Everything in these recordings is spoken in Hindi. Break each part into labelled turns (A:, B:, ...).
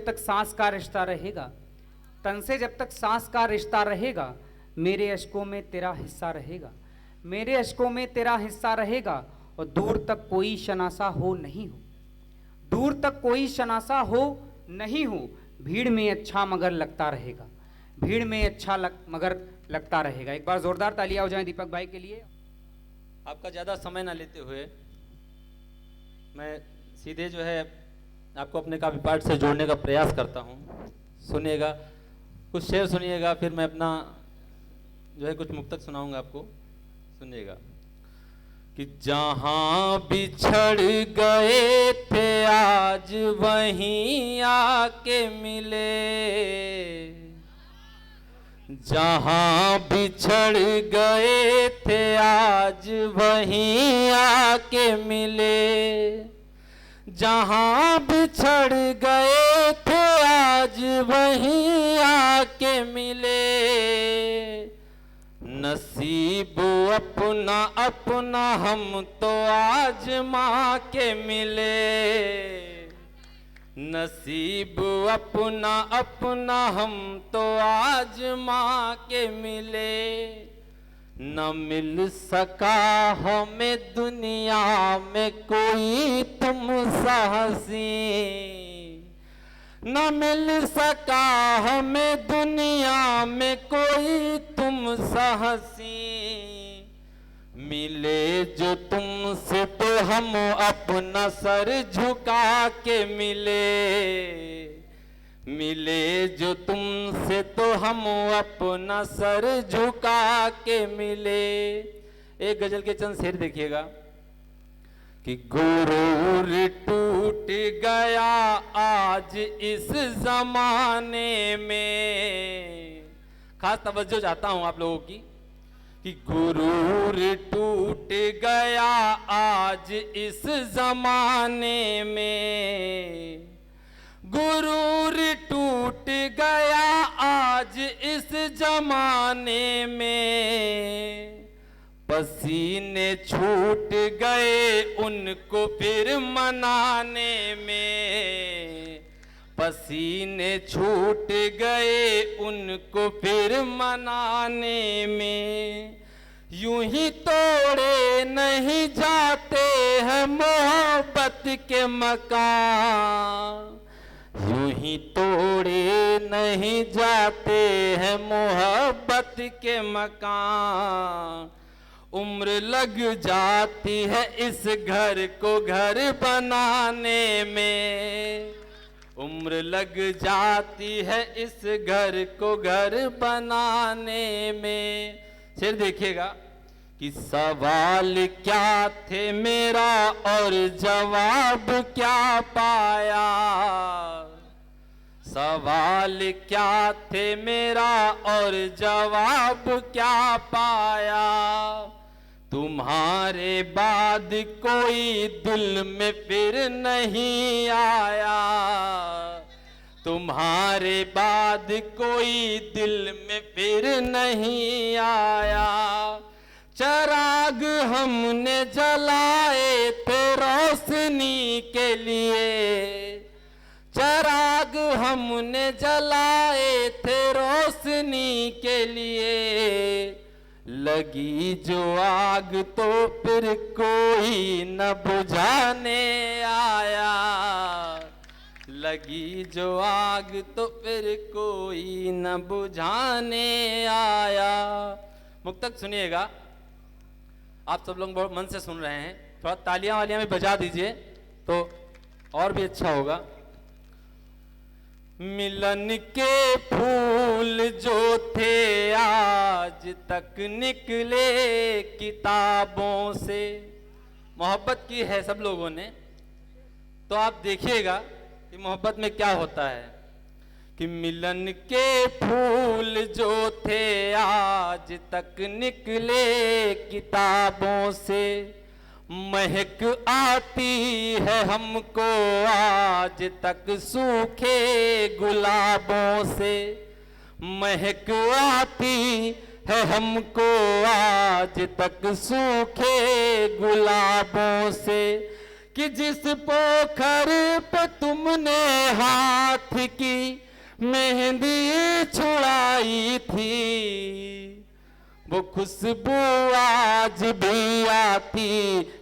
A: जब तक सांस का रिश्ता रहेगा, तन से जब तक सांस का रिश्ता रहेगा, मेरे अश्कों में तेरा हिस्सा रहेगा, मेरे अश्कों में तेरा हिस्सा रहेगा। और दूर तक कोई शनासा हो नहीं हो, दूर तक कोई शनासा हो नहीं हो, भीड़ में अच्छा मगर लगता रहेगा, भीड़ में अच्छा मगर लगता रहेगा। एक बार जोरदार तालियां हो जाएं दीपक भाई के लिए।
B: आपका ज़्यादा समय ना लेते हुए मैं सीधे जो है आपको अपने काव्य पाठ से जोड़ने का प्रयास करता हूँ। सुनिएगा, कुछ शेर सुनिएगा, फिर मैं अपना जो है कुछ मुक्तक सुनाऊंगा आपको। सुनिएगा कि जहाँ बिछड़ गए थे आज वहीं आके मिले, जहाँ बिछड़ गए थे आज वहीं आके मिले, जहाँ बिछड़ गए थे आज वहीं आके मिले। नसीब अपना अपना हम तो आजमा के मिले, नसीब अपना अपना हम तो आजमा के मिले। न मिल सका हमें दुनिया में कोई तुम सा हंसी, न मिल सका हमें दुनिया में कोई तुम सा हंसी। मिले जो तुमसे तो हम अपना सर झुका के मिले, मिले जो तुमसे तो हम अपना सर झुका के मिले। एक गजल के चंद शेर देखिएगा कि गुरूर टूट गया आज इस जमाने में, खास तवज्जो चाहता हूं आप लोगों की, कि गुरूर टूट गया आज इस जमाने में, गुरूर टूट गया आज इस जमाने में। पसीने छूट गए उनको फिर मनाने में, पसीने छूट गए उनको फिर मनाने में। यूं ही तोड़े नहीं जाते हैं मोहब्बत के मकान, यूं ही तोड़े नहीं जाते हैं मोहब्बत के मकान। उम्र लग जाती है इस घर को घर बनाने में, उम्र लग जाती है इस घर को घर बनाने में। शेर देखिएगा कि सवाल क्या थे मेरा और जवाब क्या पाया, सवाल क्या थे मेरा और जवाब क्या पाया। तुम्हारे बाद कोई दिल में फिर नहीं आया, तुम्हारे बाद कोई दिल में फिर नहीं आया। चराग हमने जलाए थे रोशनी के लिए, चराग हमने जलाए थे रोशनी के लिए। लगी जो आग तो फिर कोई न बुझाने आया, लगी जो आग तो फिर कोई न बुझाने आया। मुक्तक सुनिएगा, आप सब लोग बहुत मन से सुन रहे हैं, थोड़ा तालियां वालियां भी बजा दीजिए तो और भी अच्छा होगा। मिलन के फूल जो थे आज तक निकले किताबों से। मोहब्बत की है सब लोगों ने, तो आप देखिएगा कि मोहब्बत में क्या होता है कि मिलन के फूल जो थे आज तक निकले किताबों से। महक आती है हमको आज तक सूखे गुलाबों से, महक आती है हमको आज तक सूखे गुलाबों से। कि जिस पोखर पे तुमने हाथ की मेहंदी छुड़ाई थी, वो खुशबू आज भी आती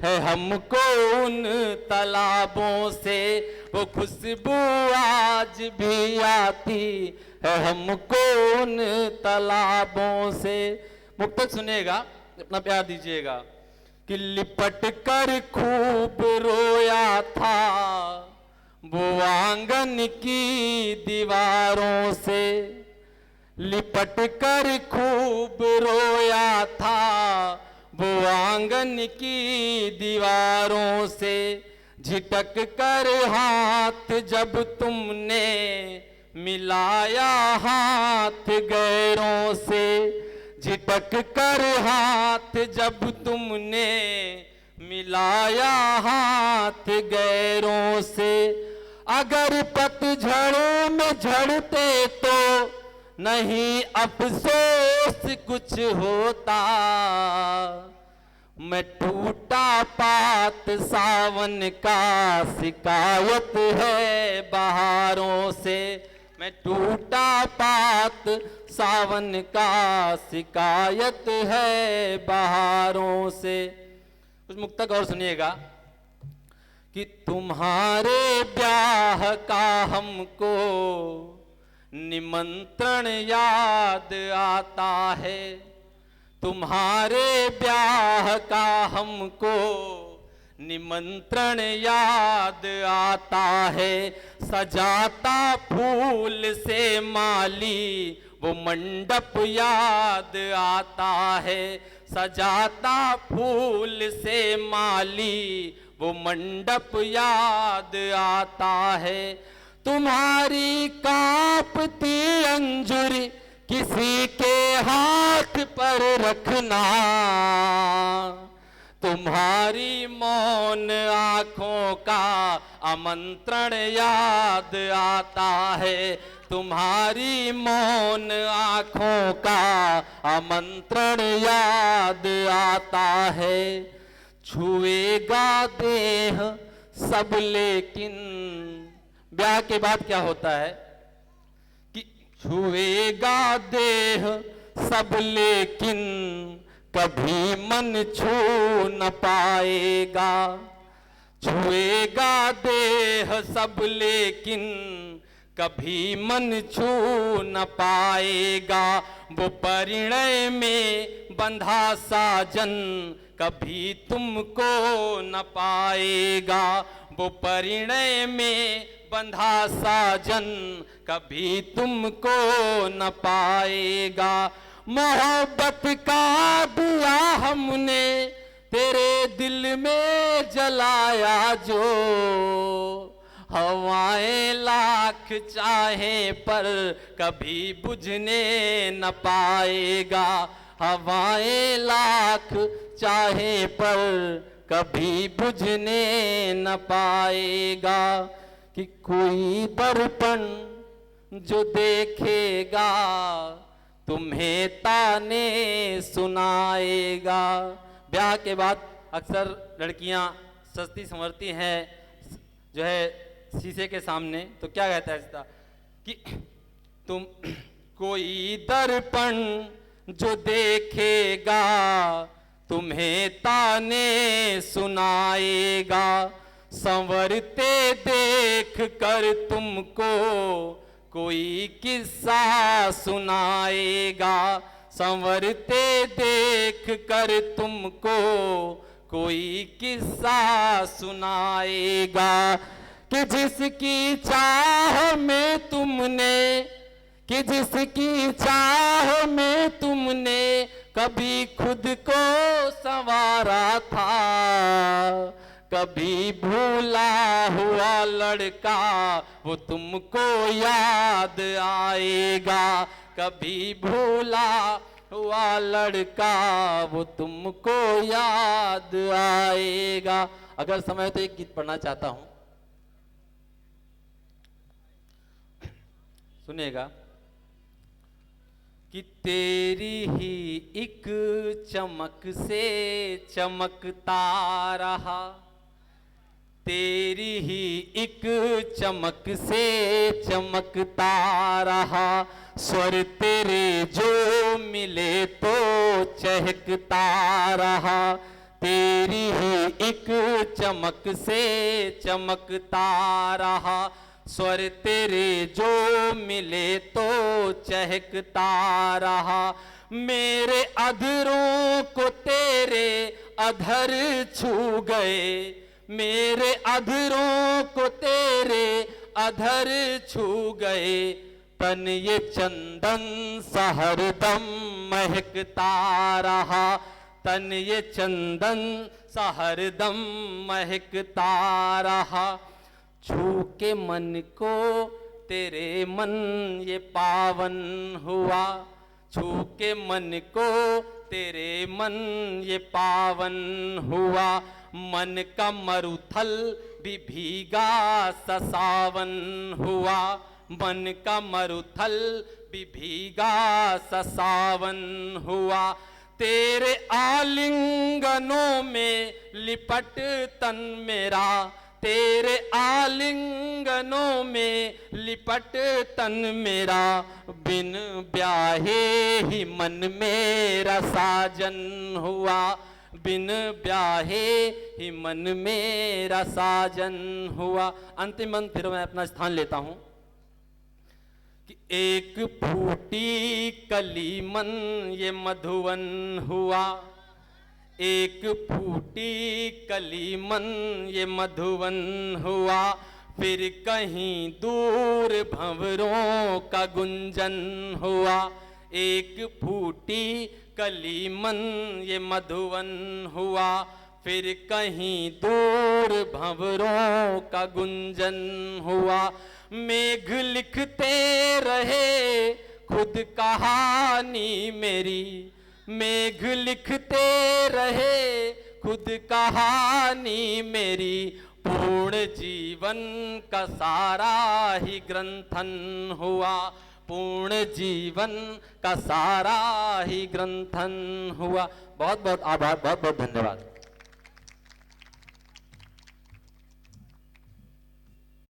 B: है हमको उन तालाबों से, वो खुशबू आज भी आती है हमको उन तालाबों से। मुक्तक सुनिएगा, अपना प्यार दीजिएगा। कि लिपट कर खूब रोया था वो आंगन की दीवारों से, लिपट कर खूब रोया था वो आंगन की दीवारों से, झिटक कर हाथ जब तुमने मिलाया हाथ गैरों से, झिटक कर हाथ जब तुमने मिलाया हाथ गैरों से, अगर पतझड़ में झड़ते तो नहीं अफसोस कुछ होता, मैं टूटा पात सावन का शिकायत है बहारों से, मैं टूटा पात सावन का शिकायत है बहारों से। उस मुक्तक और सुनिएगा। कि तुम्हारे ब्याह का हमको निमंत्रण याद आता है, तुम्हारे ब्याह का हमको निमंत्रण याद आता है, सजाता फूल से माली वो मंडप याद आता है, सजाता फूल से माली वो मंडप याद आता है, तुम्हारी कांपती अंजुरी किसी के हाथ पर रखना, तुम्हारी मौन आंखों का आमंत्रण याद आता है, तुम्हारी मौन आंखों का आमंत्रण याद आता है, छुएगा देह सब लेकिन, ब्याह के बाद क्या होता है कि छुएगा देह सब लेकिन कभी मन छू न पाएगा, छुएगा देह सब लेकिन कभी मन छू न पाएगा, वो परिणय में बंधा साजन कभी तुमको न पाएगा, वो परिणय में बंधा साजन कभी तुमको न पाएगा, मोहब्बत का दिया हमने तेरे दिल में जलाया जो, हवाएं लाख चाहे पर कभी बुझने न पाएगा, हवाएं लाख चाहे पर कभी बुझने न पाएगा, कि कोई दर्पण जो देखेगा तुम्हें ताने सुनाएगा। ब्याह के बाद अक्सर लड़कियां सजती संवरती हैं जो है शीशे के सामने, तो क्या कहता है रिश्ता कि तुम कोई दर्पण जो देखेगा तुम्हें ताने सुनाएगा, संवरते देख कर तुमको कोई किस्सा सुनाएगा, संवरते देख कर तुमको कोई किस्सा सुनाएगा, कि जिसकी चाह में तुमने, कि जिसकी चाह में तुमने कभी खुद को संवारा था, कभी भूला हुआ लड़का वो तुमको याद आएगा, कभी भूला हुआ लड़का वो तुमको याद आएगा। अगर समय तो एक गीत पढ़ना चाहता हूं, सुनिएगा। कि तेरी ही एक चमक से चमकता रहा, तेरी ही एक चमक से चमकता रहा, स्वर तेरे जो मिले तो चहकता रहा। तेरी ही एक चमक से चमकता रहा, स्वर तेरे जो मिले तो चहकता रहा। मेरे अधरों को तेरे अधर छू गए, मेरे अधरों को तेरे अधर छू गए। तन ये चंदन सा हरदम महकता रहा, तन ये चंदन सा हरदम महकता रहा। छू के मन को तेरे मन ये पावन हुआ, छू के मन को तेरे मन ये पावन हुआ। मन का मरुथल भी भीगा सा सावन हुआ, मन का मरुथल भी भीगा सा सावन हुआ। तेरे आलिंगनों में लिपट तन मेरा, तेरे आलिंगनों में लिपट तन मेरा। बिन ब्याहे ही मन मेरा साजन हुआ, बिन ब्याहे ही मन मेरा साजन हुआ। अंतिम अंत फिर मैं अपना स्थान लेता हूं कि एक फूटी कली मन ये मधुवन हुआ, एक फूटी कली मन ये मधुवन हुआ। फिर कहीं दूर भंवरों का गुंजन हुआ, एक फूटी कली मन ये मधुवन हुआ। फिर कहीं दूर भंवरों का गुंजन हुआ। मेघ लिखते रहे खुद कहानी मेरी, मेघ लिखते रहे खुद कहानी मेरी। पूर्ण जीवन का सारा ही ग्रंथन हुआ, पूर्ण जीवन का सारा ही ग्रंथन हुआ। बहुत बहुत आभार, बहुत बहुत धन्यवाद।